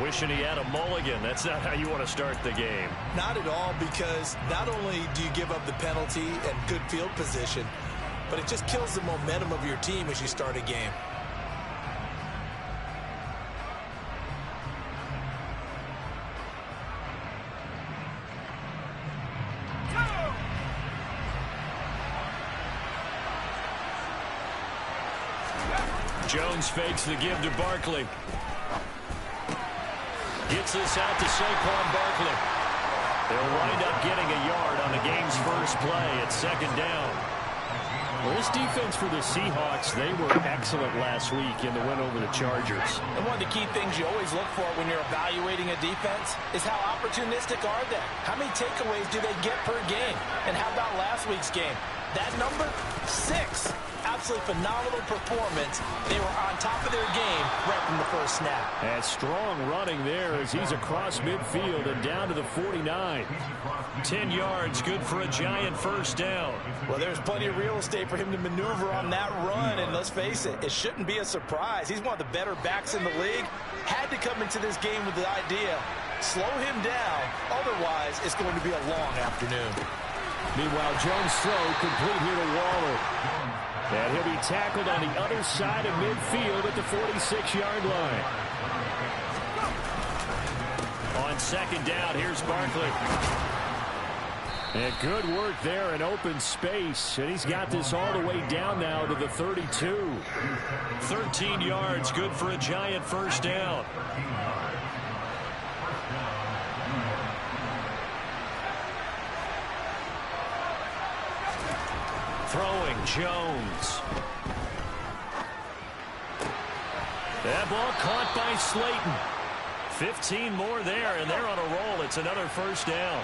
Wishing he had a mulligan. That's not how you want to start the game. Not at all, because not only do you give up the penalty and good field position, but it just kills the momentum of your team as you start a game. Jones fakes the give to Barkley. Gets this out to Saquon Barkley. They'll wind up getting a yard on the game's first play at second down. Well, this defense for the Seahawks, they were excellent last week in the win over the Chargers. And one of the key things you always look for when you're evaluating a defense is how opportunistic are they? How many takeaways do they get per game? And how about last week's game? That number, 6. Absolutely phenomenal performance. They were on top of their game right from the first snap. And strong running there as he's across midfield and down to the 49. 10 yards, good for a giant first down. Well, there's plenty of real estate for him to maneuver on that run, and let's face it, it shouldn't be a surprise. He's one of the better backs in the league. Had to come into this game with the idea, slow him down, otherwise it's going to be a long afternoon. Meanwhile, Jones' throw complete here to Waller. And he'll be tackled on the other side of midfield at the 46-yard line. On second down, here's Barkley. And good work there in open space. And he's got this all the way down now to the 32. 13 yards, good for a giant first down. Throwing, Jones. That ball caught by Slayton. 15 more there, and they're on a roll. It's another first down.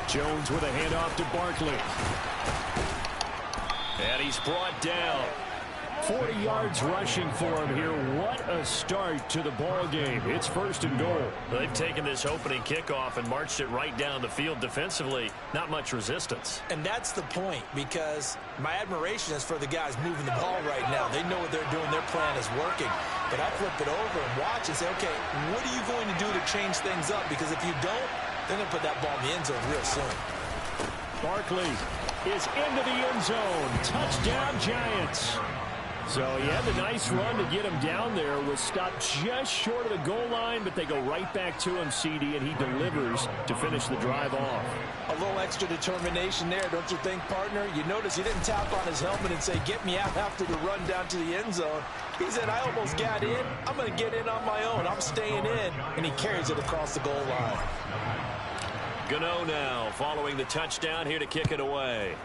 Jones with a handoff to Barkley. And he's brought down. 40 yards rushing for him here. What a start to the ball game. It's first and goal. They've taken this opening kickoff and marched it right down the field defensively. Not much resistance. And that's the point, because my admiration is for the guys moving the ball right now. They know what they're doing. Their plan is working. But I flip it over and watch and say, okay, what are you going to do to change things up? Because if you don't, they're going to put that ball in the end zone real soon. Barkley is into the end zone. Touchdown, Giants. So he had the nice run to get him down there. Was stopped just short of the goal line, but they go right back to him, CD, and he delivers to finish the drive off. A little extra determination there, don't you think, partner? You notice he didn't tap on his helmet and say, get me out after the run down to the end zone. He said, I almost got in. I'm going to get in on my own. I'm staying in. And he carries it across the goal line. Gano now following the touchdown here to kick it away.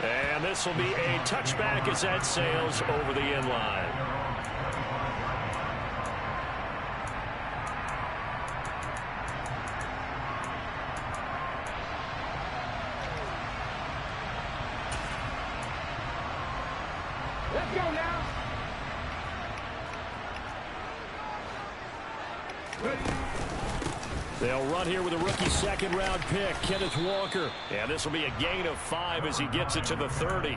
And this will be a touchback as that sails over the end line. Let's go now. They'll run here with a rookie second-round pick, Kenneth Walker. And this will be a gain of 5 as he gets it to the 30.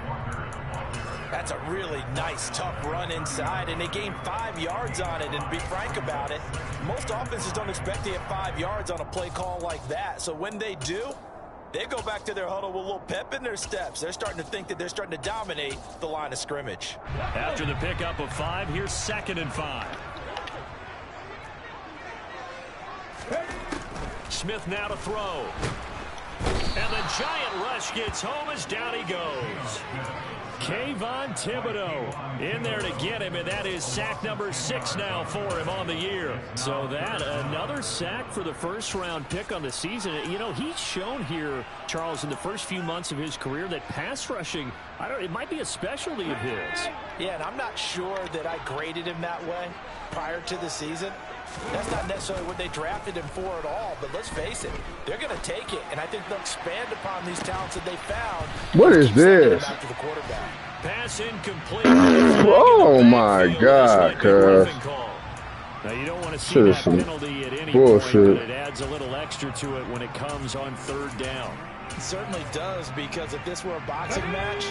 That's a really nice, tough run inside, and they gained 5 yards on it. And to be frank about it, most offenses don't expect to get 5 yards on a play call like that. So when they do, they go back to their huddle with a little pep in their steps. They're starting to think that they're starting to dominate the line of scrimmage. After the pickup of 5, here's 2nd and 5. Smith now to throw. And the giant rush gets home as down he goes. Kayvon Thibodeau in there to get him, and that is sack number 6 now for him on the year. So that, another sack for the first-round pick on the season. You know, he's shown here, Charles, in the first few months of his career that pass rushing, it might be a specialty of his. Yeah, and I'm not sure that I graded him that way prior to the season. That's not necessarily what they drafted him for at all, but let's face it, they're going to take it, and I think they'll expand upon these talents that they found. What is this? Back to the quarterback. Pass incomplete. Oh my God, cuz. Now you don't want to see that penalty at any point, but it adds a little extra to it when it comes on 3rd down. It certainly does, because if this were a boxing match,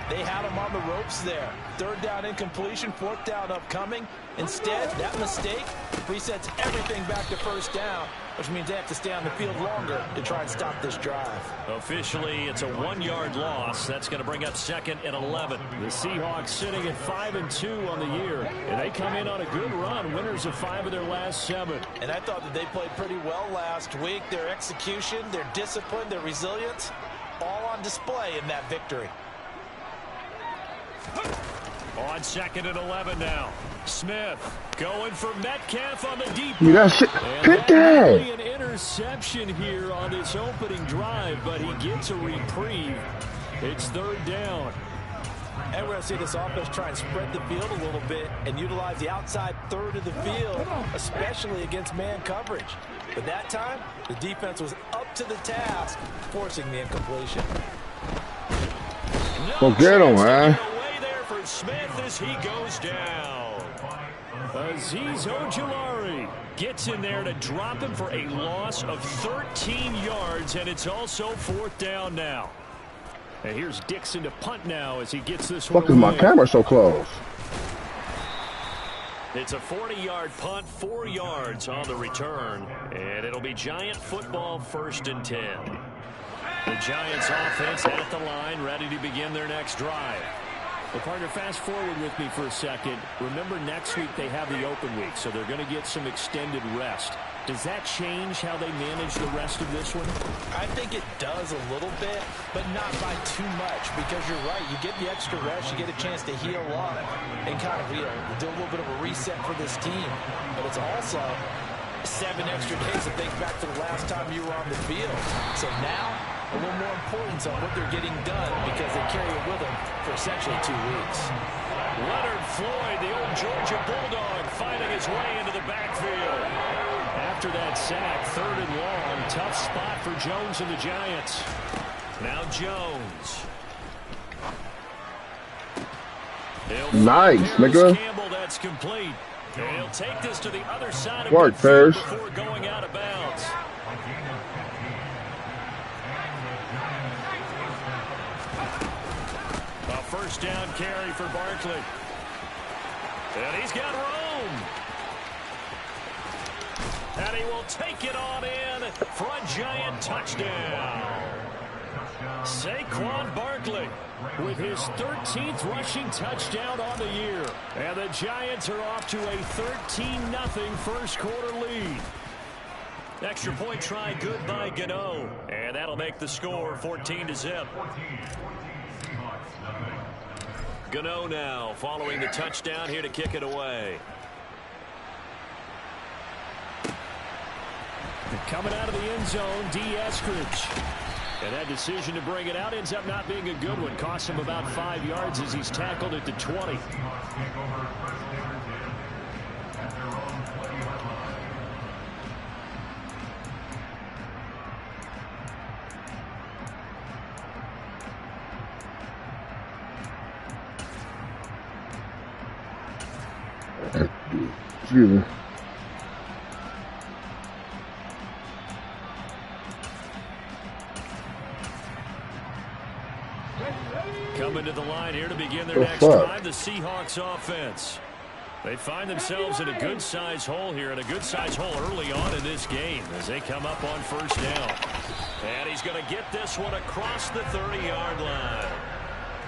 they had him on the ropes there. Third down incompletion, fourth down upcoming. Instead, that mistake resets everything back to first down, which means they have to stay on the field longer to try and stop this drive. Officially, it's a 1-yard loss. That's going to bring up 2nd and 11. The Seahawks sitting at 5-2 on the year, and they come in on a good run, winners of 5 of their last 7. And I thought that they played pretty well last week. Their execution, their discipline, their resilience, all on display in that victory. On 2nd and 11 now. Smith going for Metcalf on the deep. Yeah, that shit. Pick that. An interception here on this opening drive, but he gets a reprieve. It's 3rd down. And we're going to see this offense try and spread the field a little bit and utilize the outside third of the field, especially against man coverage. But that time, the defense was up to the task, forcing the incompletion. Go get him, man. Smith as he goes down. Azeez Ojulari Gets in there to drop him for a loss of 13 yards, and it's also 4th down now. And here's Dixon to punt now as he gets this Fuck one is away. my camera so close? It's a 40-yard punt, 4 yards on the return, and it'll be Giant football, 1st and 10. The Giants offense at the line, ready to begin their next drive. Well, partner, fast forward with me for a second. Remember, next week they have the open week, so they're going to get some extended rest. Does that change how they manage the rest of this one? I think it does a little bit, but not by too much, because you're right. You get the extra rest, you get a chance to heal up and kind of do a little bit of a reset for this team. But it's also 7 extra days to think back to the last time you were on the field. So now, a little more importance on what they're getting done, because they carry it with them for essentially 2 weeks. Leonard Floyd, the old Georgia Bulldog, finding his way into the backfield. After that sack, 3rd and long, tough spot for Jones and the Giants. Now Jones. Nice, nigga. Campbell, that's complete. And he'll take this to the other side of Work, midfield Ferris. before going out of bounds. A 1st down carry for Barkley. And he's got room. And he will take it on in for a Giant touchdown. Saquon Barkley with his 13th rushing touchdown on the year. And the Giants are off to a 13-0 first quarter lead. Extra point try good by Gano. And that'll make the score 14-0. Gano now following the touchdown here to kick it away. Coming out of the end zone, D. Eskridge. And that decision to bring it out ends up not being a good one. Costs him about 5 yards as he's tackled at the 20. Excuse me. Coming to the line here to begin their Oh, next fuck. drive, the Seahawks offense. They find themselves in a good-sized hole here, and a good-sized hole early on in this game as they come up on 1st down. And he's going to get this one across the 30-yard line.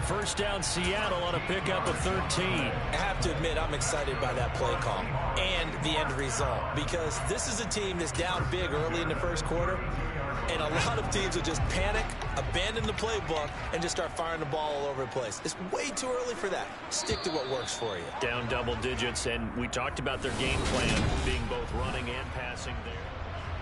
1st down, Seattle on a pickup of 13. I have to admit, I'm excited by that play call and the end result, because this is a team that's down big early in the first quarter, and a lot of teams will just panic, abandon the playbook, and just start firing the ball all over the place. It's way too early for that. Stick to what works for you. Down double digits, and we talked about their game plan being both running and passing there.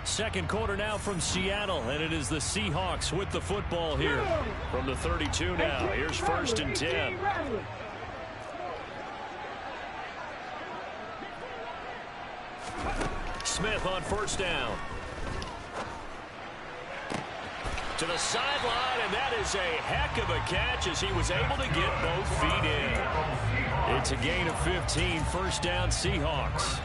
2nd quarter now from Seattle, and it is the Seahawks with the football here from the 32 now. Here's 1st and 10. Smith on 1st down. To the sideline, and that is a heck of a catch as he was able to get both feet in. It's a gain of 15, 1st down Seahawks.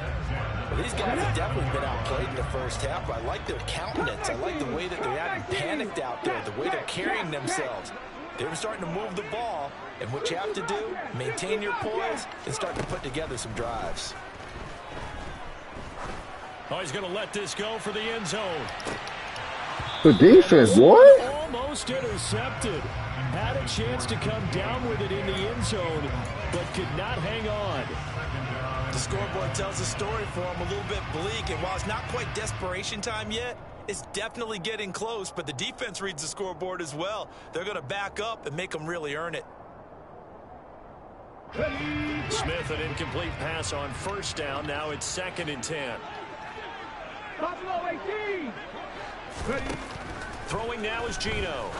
These guys have definitely been outplayed in the first half, but I like their countenance. I like the way that they're acting panicked out there, the way they're carrying themselves. They're starting to move the ball, and what you have to do, maintain your poise and start to put together some drives. Oh, he's going to let this go for the end zone. The defense, what? Almost intercepted. Had a chance to come down with it in the end zone, but could not hang on. The scoreboard tells a story for him, a little bit bleak, and while it's not quite desperation time yet, it's definitely getting close, but the defense reads the scoreboard as well. They're going to back up and make them really earn it. Smith, an incomplete pass on first down. Now it's 2nd and 10. Throwing now is Gino.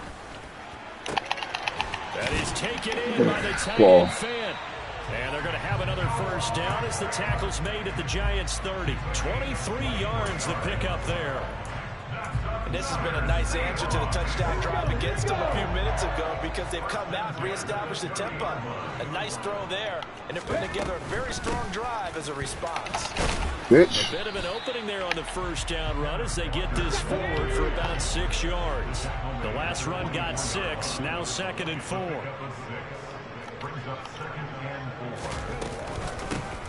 That is taken in by the tight end Fant. And they're going to have another first down as the tackle's made at the Giants' 30. 23 yards the pickup there. And this has been a nice answer to the touchdown drive against them a few minutes ago because they've come out and reestablished the tempo. A nice throw there, and they're putting together a very strong drive as a response. Bitch. A bit of an opening there on the first down run as they get this forward for about 6 yards. The last run got 6, now 2nd and 4.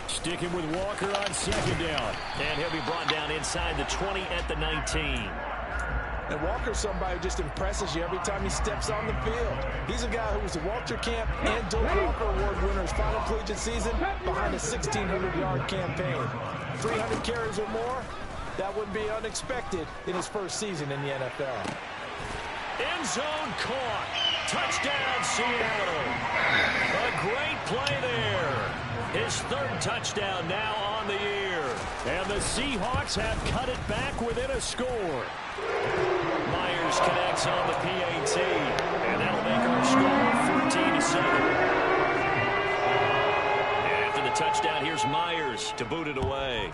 Sticking with Walker on 2nd down. And he'll be brought down inside the 20 at the 19. And Walker's somebody who just impresses you every time he steps on the field. He's a guy who was the Walter Camp and Doak Walker Award winner's final collegiate season behind a 1,600-yard campaign. 300 carries or more, that wouldn't be unexpected in his first season in the NFL. End zone caught. Touchdown, Seattle. A great play there. His 3rd touchdown now on the year. And the Seahawks have cut it back within a score. Myers connects on the PAT. And that'll make our score 14-7. And after the touchdown, here's Myers to boot it away.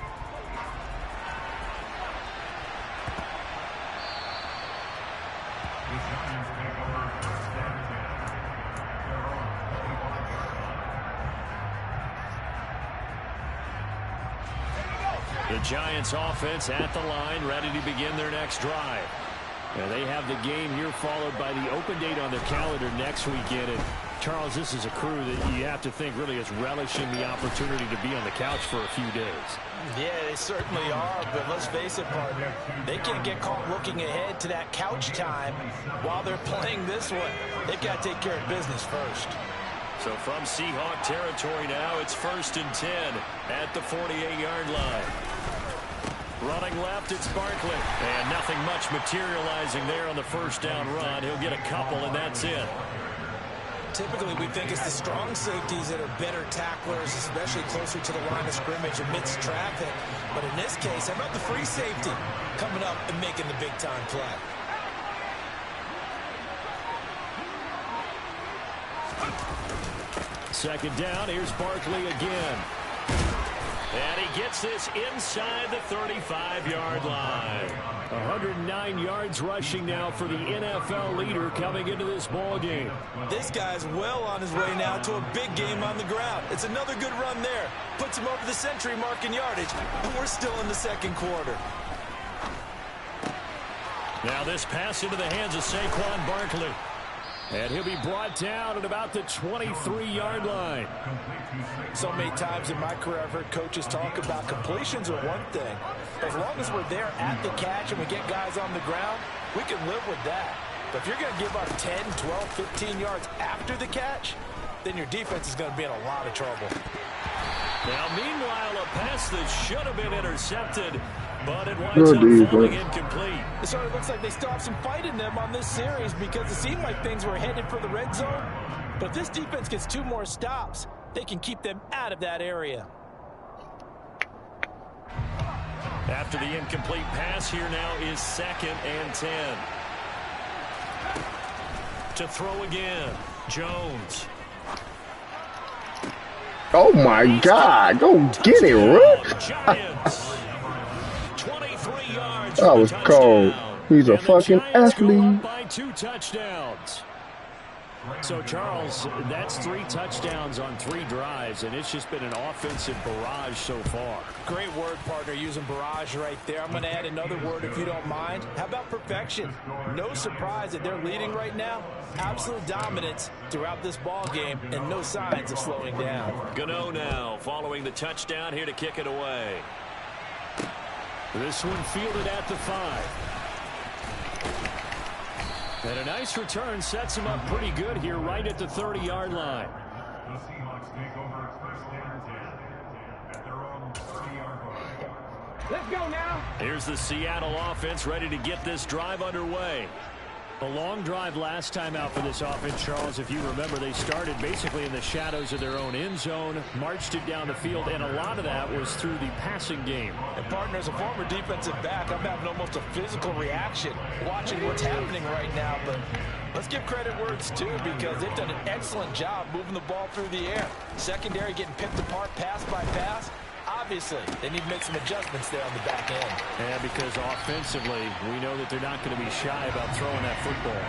The Giants offense at the line, ready to begin their next drive. And they have the game here followed by the open date on their calendar next weekend. And Charles, this is a crew that you have to think really is relishing the opportunity to be on the couch for a few days. Yeah, they certainly are, but let's face it, partner. They can't get caught looking ahead to that couch time while they're playing this one. They've got to take care of business first. So from Seahawk territory now, it's 1st and 10 at the 48-yard line. Running left, it's Barkley. And nothing much materializing there on the first down run. He'll get a couple, and that's it. Typically, we think it's the strong safeties that are better tacklers, especially closer to the line of scrimmage amidst traffic. But in this case, how about the free safety coming up and making the big-time play? Second down, here's Barkley again. And he gets this inside the 35-yard line. 109 yards rushing now for the NFL leader coming into this ball game. This guy's well on his way now to a big game on the ground. It's another good run there. Puts him over the century mark in yardage. And we're still in the 2nd quarter. Now this pass into the hands of Saquon Barkley. And he'll be brought down at about the 23-yard line. So many times in my career, I've heard coaches talk about completions are one thing. As long as we're there at the catch and we get guys on the ground, we can live with that. But if you're going to give up 10, 12, 15 yards after the catch, then your defense is going to be in a lot of trouble. Now, meanwhile, a pass that should have been intercepted, but it winds up falling incomplete. It sort of looks like they still have some fight in them on this series because it seemed like things were headed for the red zone. But if this defense gets 2 more stops, they can keep them out of that area. After the incomplete pass, here now is 2nd and 10. To throw again, Jones. Oh my God! Go get it, Rook! Giants. 23 yards. That was cold. He's a fucking athlete. By 2 touchdowns. So, Charles, that's 3 touchdowns on 3 drives, and it's just been an offensive barrage so far. Great word, partner, using barrage right there. I'm going to add another word if you don't mind. How about perfection? No surprise that they're leading right now. Absolute dominance throughout this ball game, and no signs of slowing down. Gano now following the touchdown here to kick it away. This one fielded at the 5. And a nice return sets him up pretty good here right at the 30-yard line. Let's go now. Here's the Seattle offense ready to get this drive underway. A long drive last time out for this offense, Charles. If you remember, they started basically in the shadows of their own end zone, marched it down the field, and a lot of that was through the passing game. And partner, as a former defensive back, I'm having almost a physical reaction watching what's happening right now. But let's give credit where it's due, because they've done an excellent job moving the ball through the air. Secondary getting picked apart pass by pass. Obviously, they need to make some adjustments there on the back end. Yeah, because offensively, we know that they're not going to be shy about throwing that football.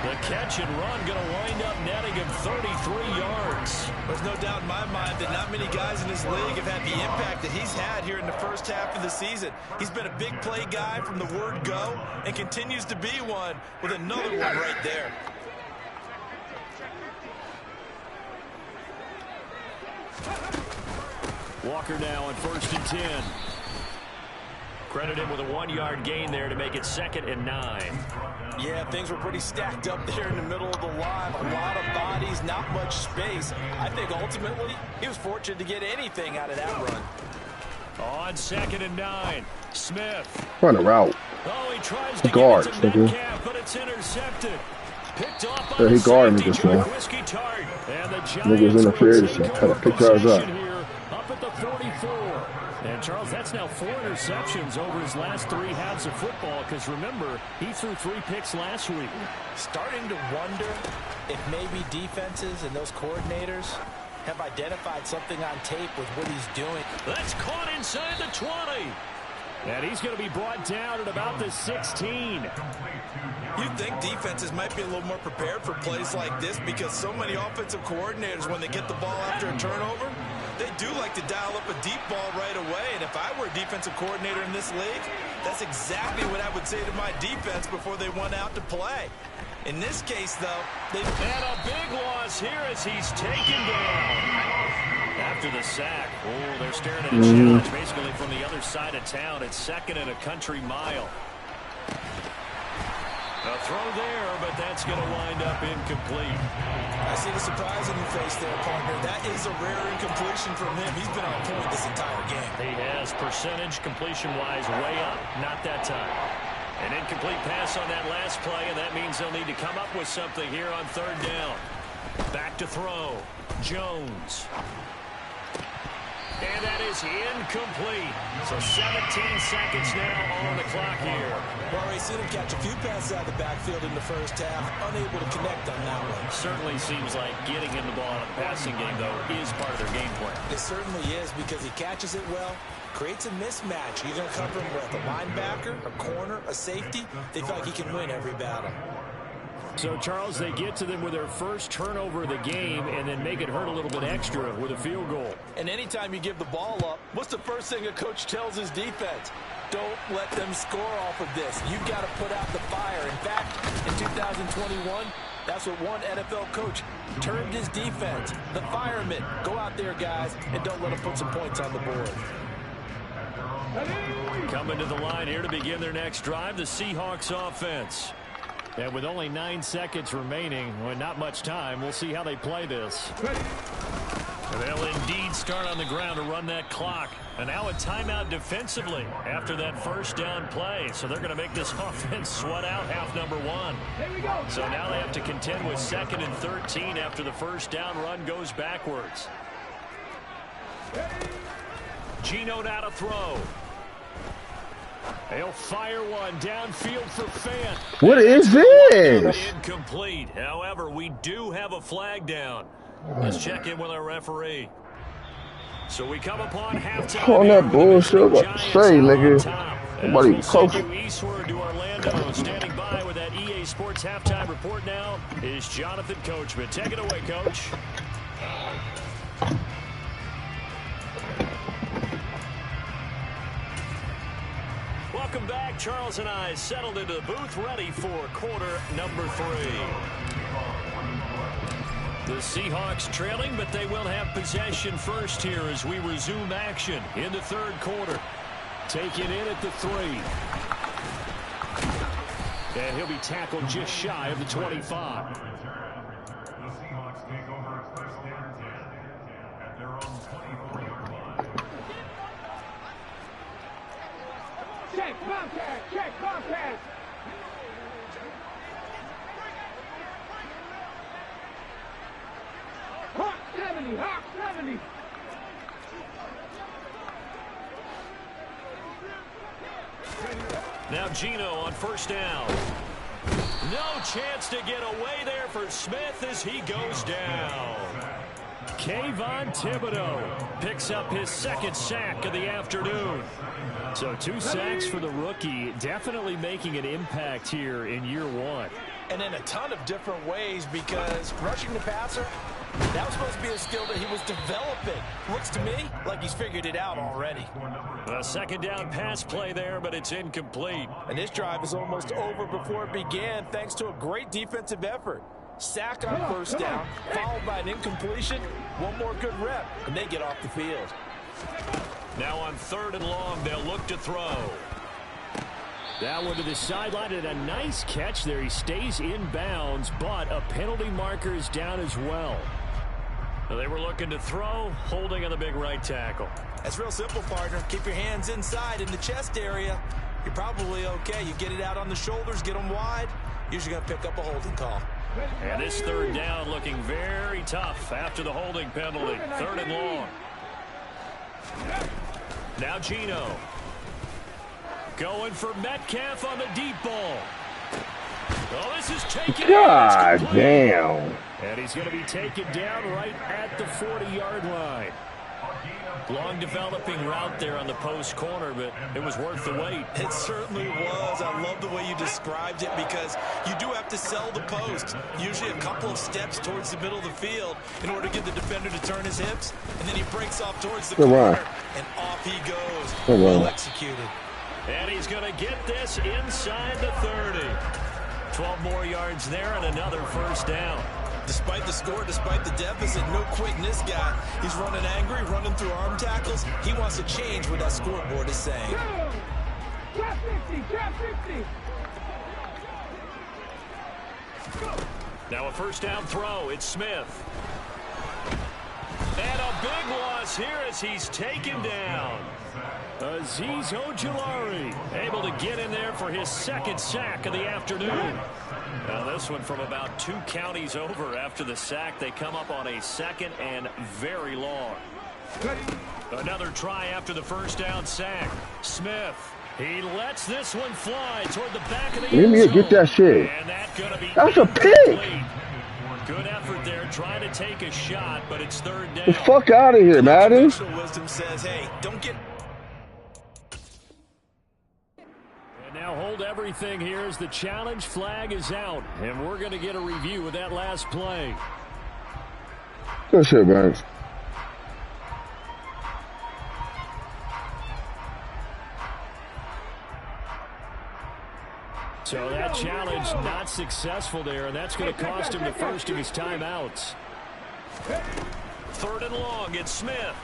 The catch and run going to wind up netting him 33 yards. There's no doubt in my mind that not many guys in this league have had the impact that he's had here in the first half of the season. He's been a big play guy from the word go and continues to be one with another one right there. Walker now on 1st and 10. Credit him with a 1-yard gain there to make it 2nd and 9. Yeah, things were pretty stacked up there in the middle of the line. A lot of bodies, not much space. I think ultimately he was fortunate to get anything out of that run. On 2nd and 9, Smith. Run a route. Oh, he tries to Guards, get it to nigga. Metcalf, but it's intercepted. Picked off by Yeah, he the guarded me safety, just Joe now. Whiskey Tart. And the Niggas Giants will interfered, take so had to over pick ours up. possession here up at the 44. And, Charles, that's now 4 interceptions over his last 3 halves of football, because, remember, he threw 3 picks last week. Starting to wonder if maybe defenses and those coordinators have identified something on tape with what he's doing. That's caught inside the 20. And he's going to be brought down at about the 16. You'd think defenses might be a little more prepared for plays like this, because so many offensive coordinators, when they get the ball after a turnover, they do like to dial up a deep ball right away. And if I were a defensive coordinator in this league, that's exactly what I would say to my defense before they went out to play. In this case, though, they've had a big loss here as he's taken down. After the sack, oh, they're staring at a challenge basically from the other side of town. It's 2nd and a country mile. A throw there, but that's going to wind up incomplete. I see the surprise in your face there, partner. That is a rare incompletion from him. He's been on point this entire game. He has percentage completion-wise way up, not that time. An incomplete pass on that last play, and that means they'll need to come up with something here on 3rd down. Back to throw. Jones. And that is incomplete. So 17 seconds now on the clock here. Well, already seen him catch a few passes out of the backfield in the first half. Unable to connect on that one. Certainly seems like getting him the ball in a passing game, though, is part of their game plan. It certainly is, because he catches it well, creates a mismatch. You're going to cover him with a linebacker, a corner, a safety. They feel like he can win every battle. So, Charles, they get to them with their first turnover of the game and then make it hurt a little bit extra with a field goal. And anytime you give the ball up, what's the first thing a coach tells his defense? Don't let them score off of this. You've got to put out the fire. In fact, in 2021, that's what one NFL coach termed his defense. The firemen. Go out there, guys, and don't let them put some points on the board. Coming to the line here to begin their next drive, the Seahawks offense. And with only 9 seconds remaining, well, not much time, we'll see how they play this. And they'll indeed start on the ground to run that clock. And now a timeout defensively after that first down play. So they're going to make this offense sweat out half number 1. So now they have to contend with 2nd and 13 after the first down run goes backwards. Geno now to throw. They'll fire one downfield for Fant. What is this? Incomplete. However, we do have a flag down. Let's check in with our referee. So we come upon halftime. On that bullshit, what to say, nigga? Somebody We'll send close. you eastward to Orlando. Standing by with that EA Sports halftime report now is Jonathan Coachman. Take it away, Coach. Welcome back. Charles and I settled into the booth, ready for quarter number 3. The Seahawks trailing, but they will have possession first here as we resume action in the third quarter. Taken in at the 3. And he'll be tackled just shy of the 25. Check contact, check contact. Hawk 70, Hawk 70. Now Gino on first down. No chance to get away there for Smith as he goes down. Kayvon Thibodeau picks up his second sack of the afternoon. So 2 sacks for the rookie, definitely making an impact here in year 1. And in a ton of different ways, because rushing the passer, that was supposed to be a skill that he was developing. Looks to me like he's figured it out already. A second down pass play there, but it's incomplete. And this drive is almost over before it began, thanks to a great defensive effort. Sack on first down, followed by an incompletion. One more good rep, and they get off the field. Now on 3rd and long, they'll look to throw. That one to the sideline, and a nice catch there. He stays in bounds, but a penalty marker is down as well. They were looking to throw, holding on the big right tackle. That's real simple, partner. Keep your hands inside in the chest area. You're probably okay. You get it out on the shoulders, get them wide. Usually going to pick up a holding call. And this 3rd down looking very tough after the holding penalty. 3rd and long. Now Gino. Going for Metcalf on the deep ball. Oh, this is taken. God damn. And he's going to be taken down right at the 40-yard line. Long developing route there on the post corner, but it was worth the wait. It certainly was. I love the way you described it, because you do have to sell the post. Usually a couple of steps towards the middle of the field in order to get the defender to turn his hips, and then he breaks off towards the corner, and off he goes. Well executed. And he's going to get this inside the 30. 12 more yards there and another first down. Despite the score, despite the deficit, no quitting this guy. He's running angry, running through arm tackles. He wants to change what that scoreboard is saying. Trap 50, trap 50. Now a first down throw. It's Smith. And a big loss here as he's taken down. Azeez Ojulari able to get in there for his second sack of the afternoon. Now this one from about 2 counties over after the sack. They come up on a 2nd and very long. Another try after the first down sack. Smith. He lets this one fly toward the back of the end zone. Get that shit. And That's a pick. Good effort there, trying to take a shot, but it's 3rd down. The fuck out of here, Madden. Wisdom says, hey, don't get... Now hold everything here as the challenge flag is out, and we're going to get a review of that last play. Good shit, man. So that challenge not successful there, and that's going to cost him the first of his timeouts. 3rd and long, it's Smith.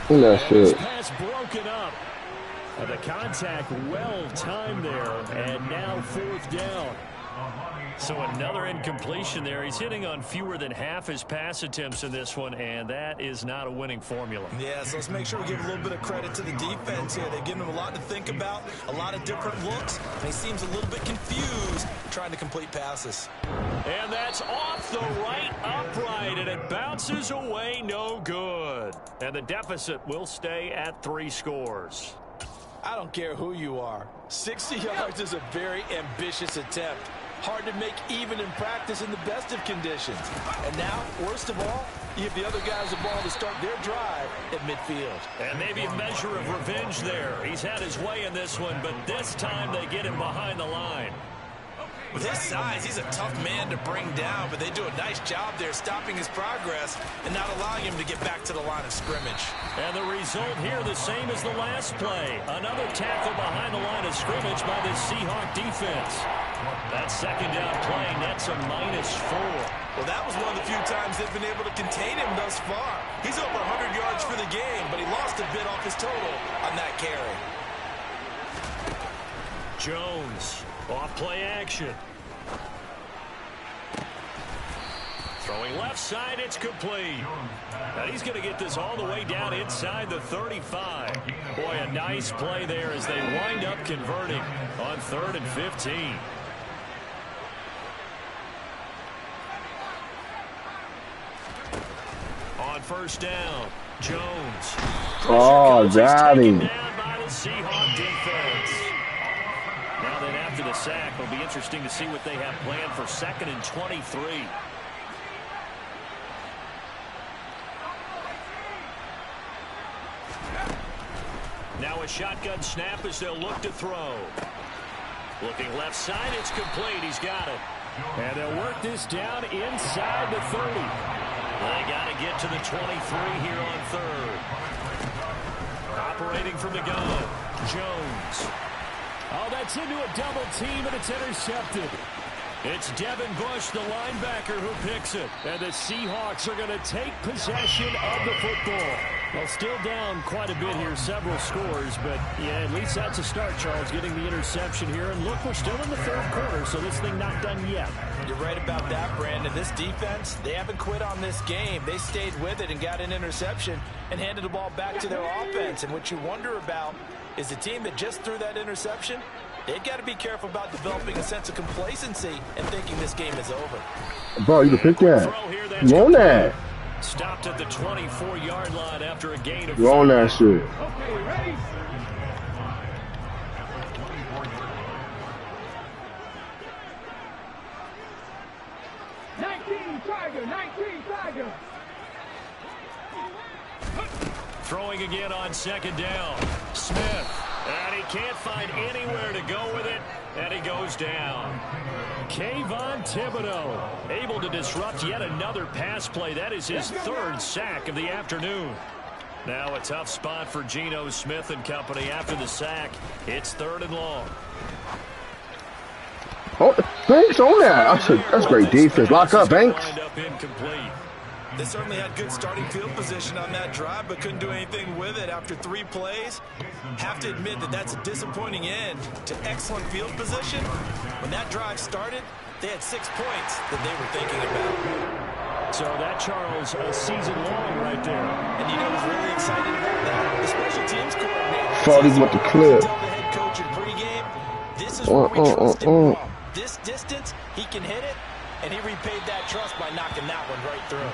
That shit. Pass broken up. The contact well timed there, and now 4th down. So another incompletion there. He's hitting on fewer than half his pass attempts in this one, and that is not a winning formula. Yeah, so let's make sure we give a little bit of credit to the defense here. They've given him a lot to think about, a lot of different looks, and he seems a little bit confused trying to complete passes. And that's off the right upright, and it bounces away no good. And the deficit will stay at 3 scores. I don't care who you are. 60 yards is a very ambitious attempt. Hard to make even in practice in the best of conditions. And now, worst of all, you give the other guys the ball to start their drive at midfield. And maybe a measure of revenge there. He's had his way in this one, but this time they get him behind the line. With his size, he's a tough man to bring down, but they do a nice job there stopping his progress and not allowing him to get back to the line of scrimmage. And the result here the same as the last play. Another tackle behind the line of scrimmage by the Seahawk defense. That second down play nets a -4. Well, that was one of the few times they've been able to contain him thus far. He's over 100 yards for the game, but he lost a bit off his total on that carry. Jones, off play action. Throwing left side, it's complete. And he's going to get this all the way down inside the 35. Boy, a nice play there as they wind up converting on 3rd and 15. On first down, Jones. Oh, got him. Down by the Seahawk defense. Now then, after the sack, it'll be interesting to see what they have planned for 2nd and 23. Now a shotgun snap as they'll look to throw. Looking left side, it's complete. He's got it. And they'll work this down inside the 30. They got to get to the 23 here on 3rd. Operating from the gun, Jones. Oh, that's into a double team, and it's intercepted. It's Devin Bush, the linebacker, who picks it. And the Seahawks are going to take possession of the football. Well, still down quite a bit here, several scores, but yeah, at least that's a start, Charles, getting the interception here. And look, we're still in the 3rd quarter, so this thing not done yet. You're right about that, Brandon. This defense, they haven't quit on this game. They stayed with it and got an interception and handed the ball back to their offense. And what you wonder about is the team that just threw that interception, they've got to be careful about developing a sense of complacency and thinking this game is over. Bro, you can pick that. You on that. Stopped at the 24-yard line after a gain of You on that shit. Okay, ready? Tiger. Throwing again on 2nd down. Smith. And he can't find anywhere to go with it. And he goes down. Kayvon Thibodeau Able to disrupt yet another pass play. That is his 3rd sack of the afternoon. Now a tough spot for Geno Smith and company after the sack. It's 3rd and long. Oh, Banks on that. That's great defense. Lock up, Banks. Wind up incomplete. They certainly had good starting field position on that drive, but couldn't do anything with it after 3 plays. Have to admit that that's a disappointing end to excellent field position. When that drive started, they had 6 points that they were thinking about. So that, Charles, a season long right there. And you know who's really excited about that? The special teams coordinator. Thought he with the clip. Tell the head coach in pregame, this is where we trust him from. This distance, he can hit it, and he repaid that trust by knocking that one right through.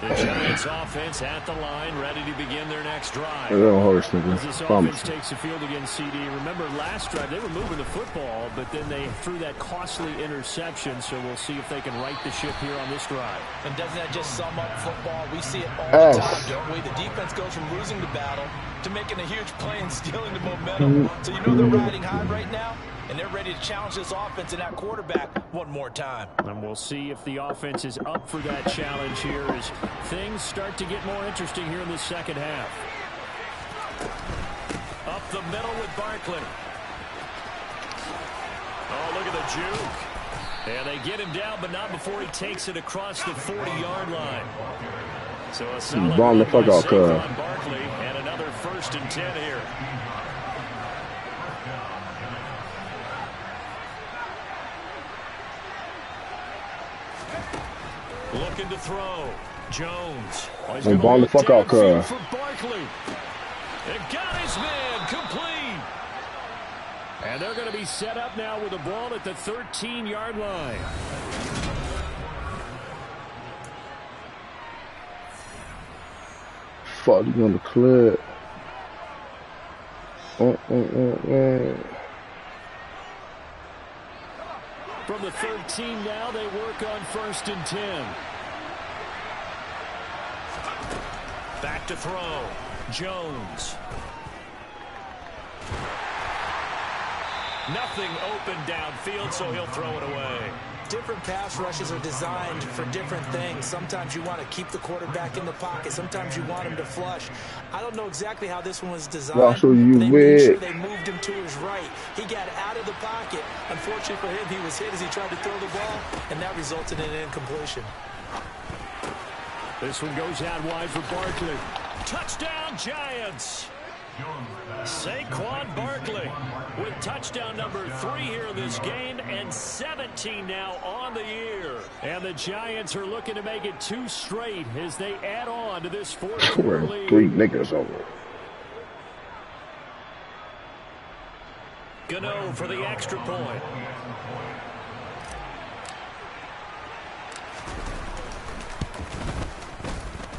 The Giants offense at the line, ready to begin their next drive. As this offense takes the field against CD. Remember last drive, they were moving the football, but then they threw that costly interception, so we'll see if they can right the ship here on this drive. And doesn't that just sum up football? We see it all the time, don't we? The defense goes from losing the battle to making a huge play and stealing the momentum. So you know they're riding high right now, and they're ready to challenge this offense and that quarterback one more time. And we'll see if the offense is up for that challenge here as things start to get more interesting here in the second half. Up the middle with Barkley. Oh, look at the juke. And they get him down, but not before he takes it across the 40-yard line. So a solid bomb the fuck out, on Barkley, and another 1st and 10 here. Looking to throw. Jones. And bomb the fuck out, cuz. For Barkley. And got his man complete. And they're going to be set up now with the ball at the 13-yard line. fuck, you on the clip. From the 13 now, they work on 1st and 10. Back to throw. Jones. Nothing open downfield, so he'll throw it away. Different pass rushes are designed for different things. Sometimes you want to keep the quarterback in the pocket. Sometimes you want him to flush. I don't know exactly how this one was designed. Russell, you they weird. made sure they moved him to his right. He got out of the pocket. Unfortunately for him, he was hit as he tried to throw the ball, and that resulted in an incompletion. This one goes out wide for Barkley. Touchdown, Giants! Saquon Barkley with touchdown number 3 here in this game, and 17 now on the year. And the Giants are looking to make it 2 straight as they add on to this 4th We're quarter lead. 3 niggas over. Gano for the extra point.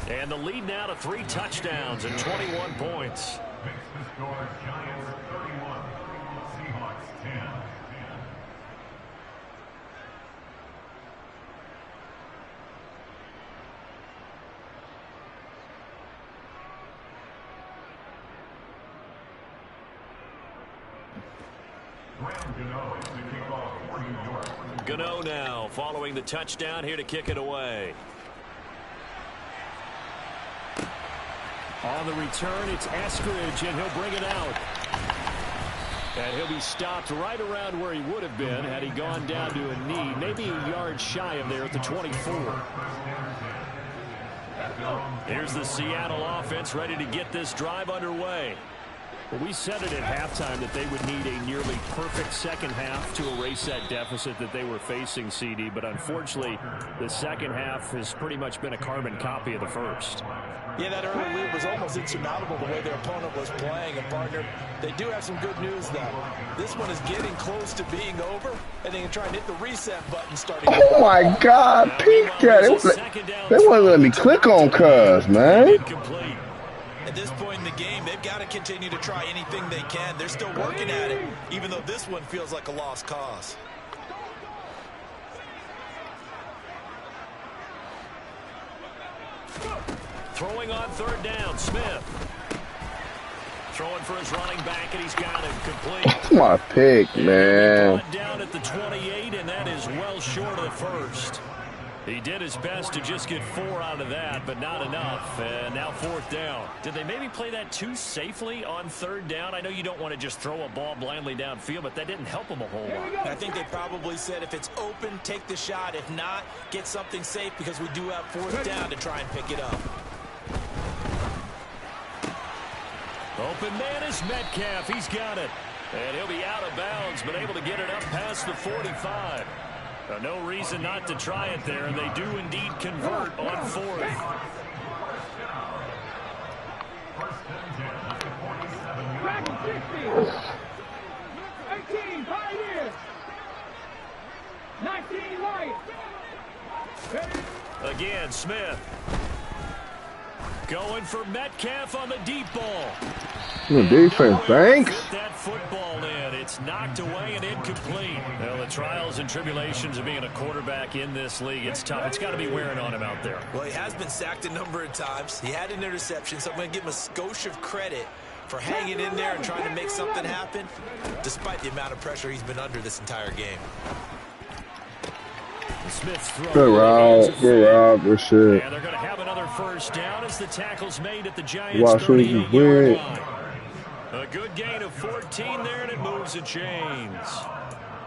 And the lead now to 3 touchdowns and 21 points. Makes the score Giants 31, Seahawks 10. Gano now following the touchdown here to kick it away. On the return, it's Eskridge, and he'll bring it out. And he'll be stopped right around where he would have been had he gone down to a knee, maybe a yard shy of there at the 24. Here's the Seattle offense ready to get this drive underway. Well, we said it at halftime that they would need a nearly perfect second half to erase that deficit that they were facing, CD. But unfortunately, the second half has pretty much been a carbon copy of the first. Yeah, that early lead was almost insurmountable the way their opponent was playing. And, partner, they do have some good news, though. This one is getting close to being over, and they can try and hit the reset button starting. Oh, my God. Peek that. They wouldn't let me click on Cuz, man. At this point in the game, they've got to continue to try anything they can. They're still working at it, even though this one feels like a lost cause. Throwing on 3rd down, Smith. Throwing for his running back, and he's got him complete. That's my pick, man. Down at the 28, and that is well short of the first. He did his best to just get 4 out of that, but not enough. And now 4th down. Did they maybe play that too safely on 3rd down? I know you don't want to just throw a ball blindly downfield, but that didn't help them a whole lot. I think they probably said if it's open, take the shot. If not, get something safe because we do have 4th down to try and pick it up. Open man is Metcalf. He's got it. And he'll be out of bounds, but able to get it up past the 45. No reason not to try it there, and they do indeed convert on 4th. Back to 60. 18, Pioneers. 19, Lions. Again, Smith. Going for Metcalf on the deep ball. The defense, thanks. Get that football in. It's knocked away and incomplete. Well, the trials and tribulations of being a quarterback in this league, it's tough. It's got to be wearing on him out there. Well, he has been sacked a number of times. He had an interception, so I'm going to give him a skosh of credit for hanging in there and trying to make something happen, despite the amount of pressure he's been under this entire game. Smith's throw. Good route, good shit. And they're going to have another 1st down as the tackle's made at the Giants' Watch who you 38-yard line. A good gain of 14 there, and it moves the chains.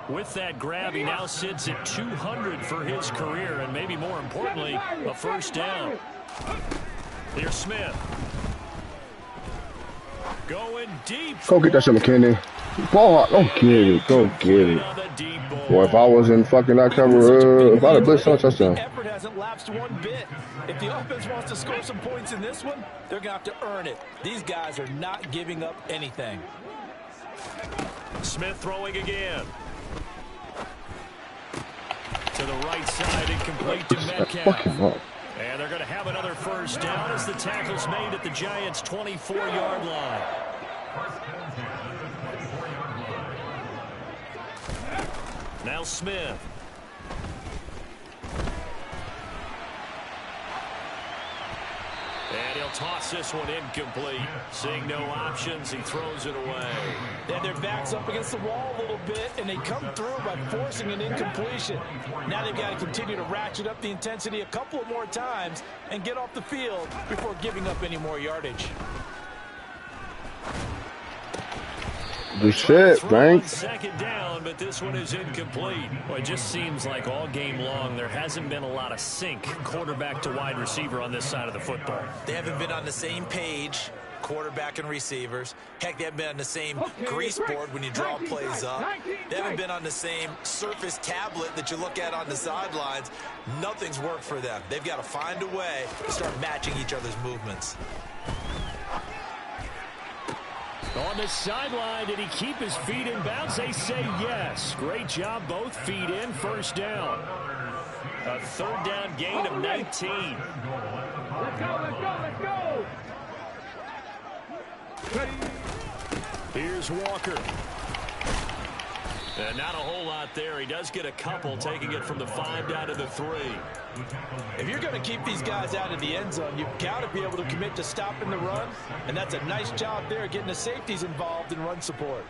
With that grab, he now sits at 200 for his career, and maybe more importantly, a 1st down. Here's Smith. Going deep. Go get that shit, McKinney. Ball hawk. Go get it. Go get it. Boy, if I was in fucking that cover, if I'd have blitzed on touchdown. The effort hasn't lapsed one bit. If the offense wants to score some points in this one, they're going to have to earn it. These guys are not giving up anything. Smith throwing again. To the right side, incomplete to Metcalf. And they're going to have another first down as the tackle's made at the Giants' 24-yard line. Now Smith. And he'll toss this one incomplete. Seeing no options, he throws it away. And their back's up against the wall a little bit, and they come through by forcing an incompletion. Now they've got to continue to ratchet up the intensity a couple of more times and get off the field before giving up any more yardage. Good shit, Banks. Second down, but this one is incomplete. Well, it just seems like all game long there hasn't been a lot of sync quarterback to wide receiver on this side of the football. They haven't been on the same page, quarterback and receivers. Heck, they haven't been on the same grease board when you draw plays up. They haven't been on the same Surface tablet that you look at on the sidelines. Nothing's worked for them. They've got to find a way to start matching each other's movements. On the sideline, did he keep his feet in bounds? They say yes. Great job, both feet in, first down. A third down gain of 19. Let's go, let's go, let's go! Ready? Here's Walker. And not a whole lot there. He does get a couple, taking it from the 5 down to the 3. If you're going to keep these guys out of the end zone, you've got to be able to commit to stopping the run, and that's a nice job there getting the safeties involved in run support.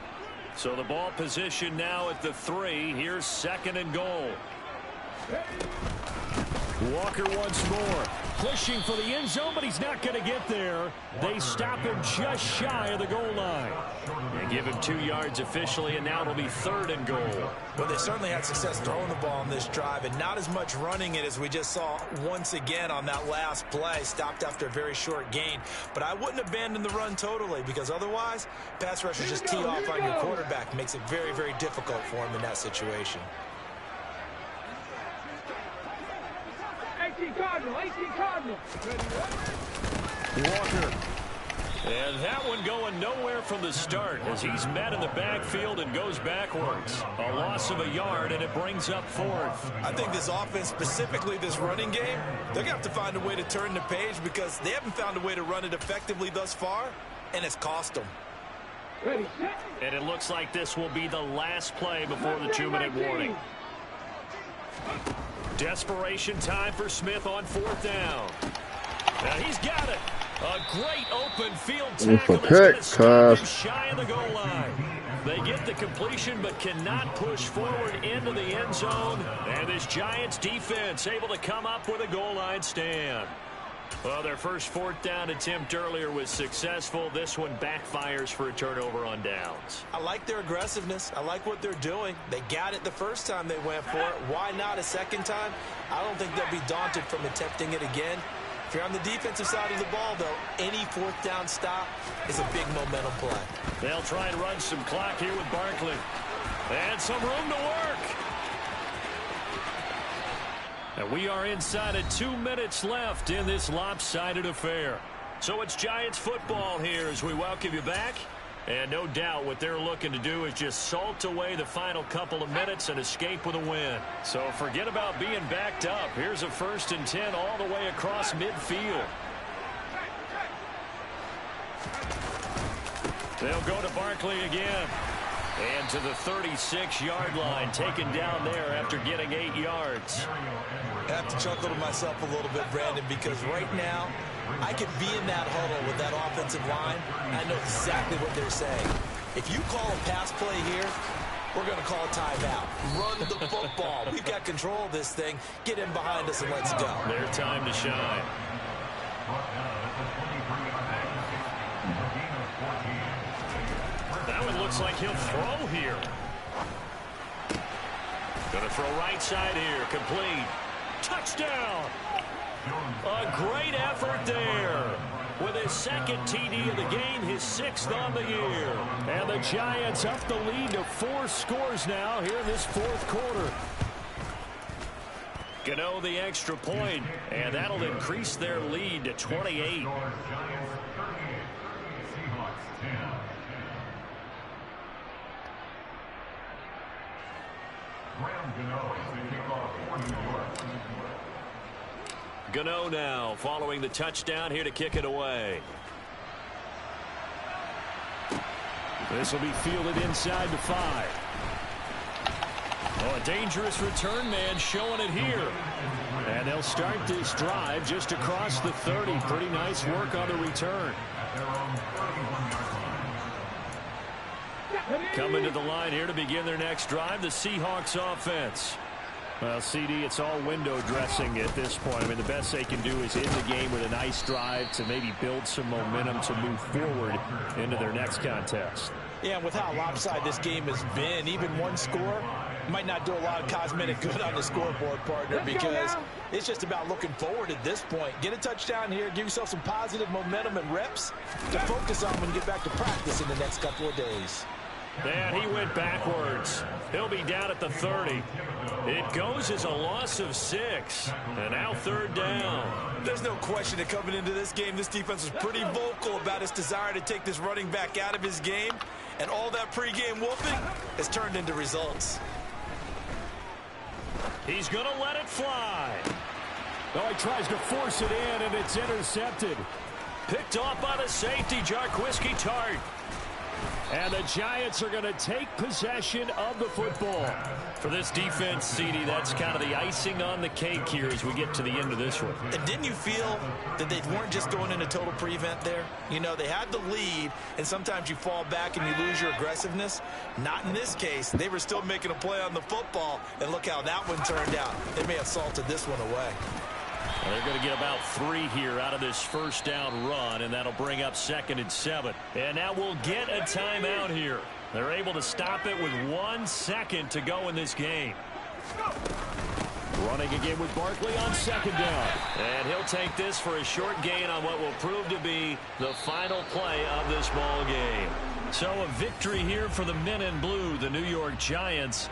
So the ball position now at the 3. Here's second and goal. Walker once more. Pushing for the end zone, but he's not going to get there. They stop him just shy of the goal line. They give him 2 yards officially, and now it'll be third and goal. Well, they certainly had success throwing the ball on this drive, and not as much running it as we just saw once again on that last play. Stopped after a very short gain. But I wouldn't abandon the run totally, because otherwise, pass rushers just tee off on your quarterback. Makes it very, very difficult for him in that situation. 18 Cardinal, 18 Cardinal. Walker. And that one going nowhere from the start as he's met in the backfield and goes backwards. A loss of a yard, and it brings up fourth. I think this offense, specifically this running game, they're going to have to find a way to turn the page because they haven't found a way to run it effectively thus far, and it's cost them. Ready, set. And it looks like this will be the last play before the 2-minute warning. Desperation time for Smith on 4th down. Now he's got it. A great open field tackle that's going to stop him shy of the goal line. They get the completion but cannot push forward into the end zone. And this Giants defense able to come up with a goal line stand. Well, their first 4th down attempt earlier was successful. This one backfires for a turnover on downs. I like their aggressiveness. I like what they're doing. They got it the first time they went for it. Why not a second time? I don't think they'll be daunted from attempting it again. If you're on the defensive side of the ball, though, any 4th down stop is a big momentum play. They'll try and run some clock here with Barkley. And some room to work. And we are inside of 2 minutes left in this lopsided affair. So it's Giants football here as we welcome you back. And no doubt what they're looking to do is just salt away the final couple of minutes and escape with a win. So forget about being backed up. Here's a 1st and 10 all the way across midfield. They'll go to Barkley again. And to the 36-yard line, taken down there after getting 8 yards. I have to chuckle to myself a little bit, Brandon, because right now I could be in that huddle with that offensive line. I know exactly what they're saying. If you call a pass play here, we're going to call a timeout. Run the football. We've got control of this thing. Get in behind us and let's go. Their time to shine. That one looks like he'll throw here. Going to throw right side here. Complete. Touchdown. A great effort there. With his 2nd TD of the game, his 6th on the year. And the Giants up the lead to 4 scores now here in this 4th quarter. Gano the extra point, and that'll increase their lead to 28. Gano now following the touchdown here to kick it away. This will be fielded inside the 5. Oh, a dangerous return man showing it here. And they'll start this drive just across the 30. Pretty nice work on the return. Coming to the line here to begin their next drive, the Seahawks offense. Well, CD, it's all window dressing at this point. I mean, the best they can do is end the game with a nice drive to maybe build some momentum to move forward into their next contest. Yeah, and with how lopsided this game has been, even one score might not do a lot of cosmetic good on the scoreboard, partner, because it's just about looking forward at this point. Get a touchdown here, give yourself some positive momentum and reps to focus on when you get back to practice in the next couple of days. And he went backwards. He'll be down at the 30. It goes as a loss of 6. And now 3rd down. There's no question that coming into this game, this defense was pretty vocal about its desire to take this running back out of his game. And all that pregame wolfing has turned into results. He's going to let it fly. Oh, he tries to force it in, and it's intercepted. Picked off by the safety, Jarquiski Tart. And the Giants are going to take possession of the football. For this defense, CD, that's kind of the icing on the cake here as we get to the end of this one. And didn't you feel that they weren't just going into total prevent there? You know, they had the lead, and sometimes you fall back and you lose your aggressiveness. Not in this case. They were still making a play on the football, and look how that one turned out. They may have salted this one away. Well, they're going to get about 3 here out of this first down run, and that'll bring up 2nd and 7. And now we'll get a timeout here. They're able to stop it with 1 second to go in this game. Running again with Barkley on 2nd down. And he'll take this for a short gain on what will prove to be the final play of this ball game. So a victory here for the men in blue, the New York Giants.